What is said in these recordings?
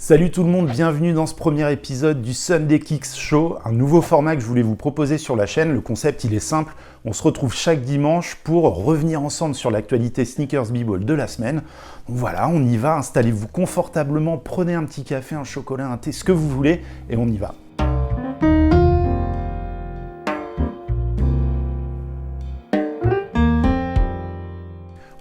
Salut tout le monde, bienvenue dans ce premier épisode du Sunday Kicks Show, un nouveau format que je voulais vous proposer sur la chaîne. Le concept il est simple, on se retrouve chaque dimanche pour revenir ensemble sur l'actualité sneakers b-ball de la semaine. Donc voilà, on y va, installez-vous confortablement, prenez un petit café, un chocolat, un thé, ce que vous voulez et on y va.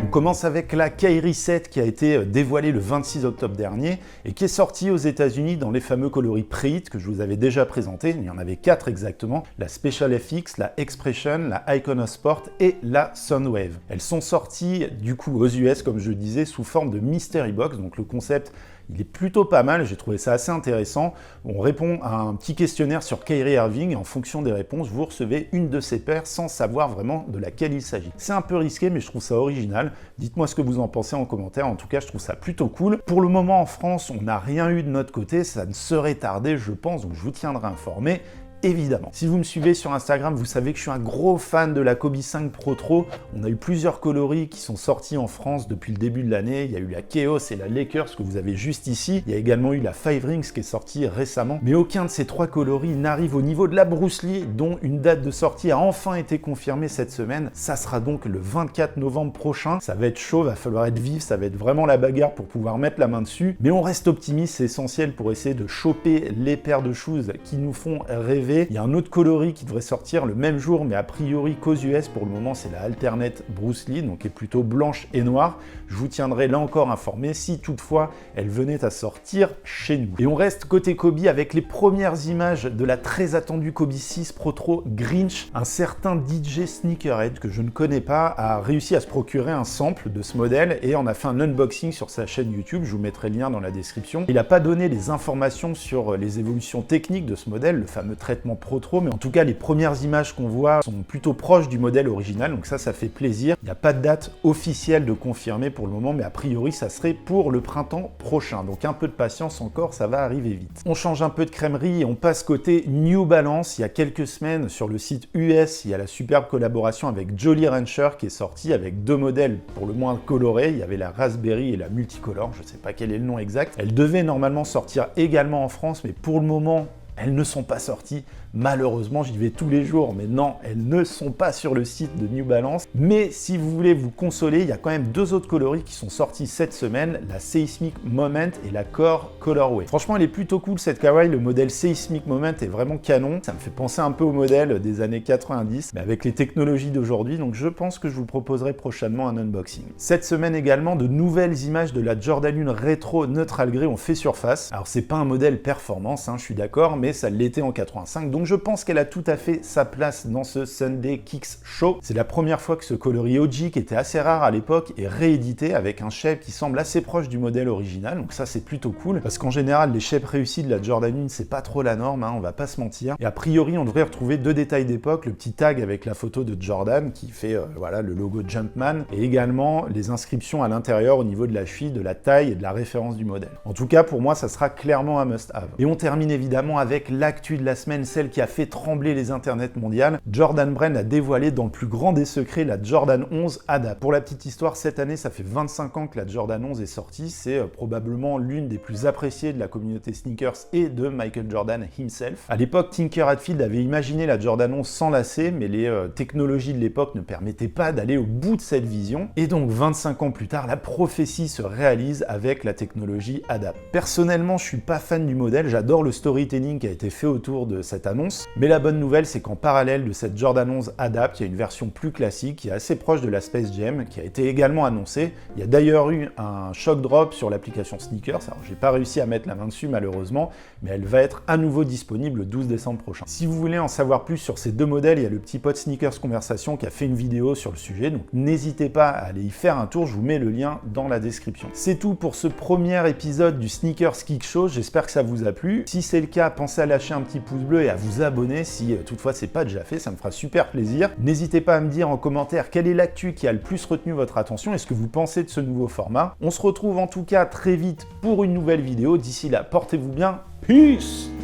On commence avec la Kyrie 7 qui a été dévoilée le 26 octobre dernier et qui est sortie aux États-Unis dans les fameux coloris Pre-Hit que je vous avais déjà présentés. Il y en avait 4 exactement, la Special FX, la Expression, la Iconosport et la Sunwave. Elles sont sorties du coup aux US, comme je le disais, sous forme de Mystery Box, donc le concept il est plutôt pas mal, j'ai trouvé ça assez intéressant. On répond à un petit questionnaire sur Kyrie Irving et en fonction des réponses, vous recevez une de ces paires sans savoir vraiment de laquelle il s'agit. C'est un peu risqué, mais je trouve ça original. Dites-moi ce que vous en pensez en commentaire. En tout cas, je trouve ça plutôt cool. Pour le moment, en France, on n'a rien eu de notre côté. Ça ne serait tardé, je pense, donc je vous tiendrai informé. Évidemment. Si vous me suivez sur Instagram, vous savez que je suis un gros fan de la Kobe 5 Pro Tro. On a eu plusieurs coloris qui sont sortis en France depuis le début de l'année. Il y a eu la Chaos et la Lakers que vous avez juste ici. Il y a également eu la Five Rings qui est sortie récemment. Mais aucun de ces trois coloris n'arrive au niveau de la Bruce Lee, dont une date de sortie a enfin été confirmée cette semaine. Ça sera donc le 24 novembre prochain. Ça va être chaud, va falloir être vif, ça va être vraiment la bagarre pour pouvoir mettre la main dessus. Mais on reste optimiste, c'est essentiel pour essayer de choper les paires de shoes qui nous font rêver. Il y a un autre coloris qui devrait sortir le même jour, mais a priori qu'aux US. Pour le moment, c'est la Alternate Bruce Lee, donc qui est plutôt blanche et noire. Je vous tiendrai là encore informé si toutefois elle venait à sortir chez nous. Et on reste côté Kobe avec les premières images de la très attendue Kobe 6 Pro Tro Grinch. Un certain DJ Sneakerhead que je ne connais pas a réussi à se procurer un sample de ce modèle et en a fait un unboxing sur sa chaîne YouTube. Je vous mettrai le lien dans la description. Il n'a pas donné les informations sur les évolutions techniques de ce modèle, le fameux traitement Pro Tro, mais en tout cas les premières images qu'on voit sont plutôt proches du modèle original, donc ça fait plaisir. Il n'y a pas de date officielle de confirmer pour le moment, mais a priori ça serait pour le printemps prochain, donc un peu de patience encore, ça va arriver vite. On change un peu de crèmerie et on passe côté New Balance. Il y a quelques semaines sur le site US, il y a la superbe collaboration avec Jolly Rancher qui est sortie avec deux modèles pour le moins colorés. Il y avait la Raspberry et la Multicolor, je ne sais pas quel est le nom exact. Elle devait normalement sortir également en France, mais pour le moment elles ne sont pas sorties. Malheureusement, j'y vais tous les jours, mais non, elles ne sont pas sur le site de New Balance. Mais si vous voulez vous consoler, il y a quand même deux autres coloris qui sont sortis cette semaine, la Seismic Moment et la Core Colorway. Franchement, elle est plutôt cool cette kawaii, le modèle Seismic Moment est vraiment canon. Ça me fait penser un peu au modèle des années 90, mais avec les technologies d'aujourd'hui, donc je pense que je vous proposerai prochainement un unboxing. Cette semaine également, de nouvelles images de la Jordan 1 Retro Neutral Grey ont fait surface. Alors c'est pas un modèle performance, je suis d'accord, mais ça l'était en 85, donc je pense qu'elle a tout à fait sa place dans ce Sunday Kicks Show. C'est la première fois que ce coloris OG, qui était assez rare à l'époque, est réédité avec un shape qui semble assez proche du modèle original, donc ça c'est plutôt cool, parce qu'en général les shapes réussis de la Jordan 1 c'est pas trop la norme, on va pas se mentir, et a priori on devrait retrouver deux détails d'époque, le petit tag avec la photo de Jordan qui fait voilà, le logo Jumpman, et également les inscriptions à l'intérieur au niveau de la cheville, de la taille et de la référence du modèle. En tout cas pour moi ça sera clairement un must-have. Et on termine évidemment avec l'actu de la semaine, celle qui a fait trembler les internets mondiales. Jordan Brand a dévoilé dans le plus grand des secrets la Jordan 11 Adapt. Pour la petite histoire, cette année, ça fait 25 ans que la Jordan 11 est sortie. C'est probablement l'une des plus appréciées de la communauté sneakers et de Michael Jordan himself. À l'époque, Tinker Hatfield avait imaginé la Jordan 11 sans lacets, mais les technologies de l'époque ne permettaient pas d'aller au bout de cette vision. Et donc, 25 ans plus tard, la prophétie se réalise avec la technologie Adapt. Personnellement, je suis pas fan du modèle. J'adore le storytelling qui a été fait autour de cette annonce. Mais la bonne nouvelle, c'est qu'en parallèle de cette Jordan 11 Adapt, il y a une version plus classique qui est assez proche de la Space Jam, qui a été également annoncée. Il y a d'ailleurs eu un shock drop sur l'application Sneakers. Alors, j'ai pas réussi à mettre la main dessus malheureusement, mais elle va être à nouveau disponible le 12 décembre prochain. Si vous voulez en savoir plus sur ces deux modèles, il y a le petit pote Sneakers Conversation qui a fait une vidéo sur le sujet, donc n'hésitez pas à aller y faire un tour, je vous mets le lien dans la description. C'est tout pour ce premier épisode du Sneakers Kick Show, j'espère que ça vous a plu. Si c'est le cas, pensez à lâcher un petit pouce bleu et à vous abonner si toutefois c'est pas déjà fait, ça me fera super plaisir. N'hésitez pas à me dire en commentaire quelle est l'actu qui a le plus retenu votre attention et ce que vous pensez de ce nouveau format. On se retrouve en tout cas très vite pour une nouvelle vidéo. D'ici là, portez-vous bien. Peace!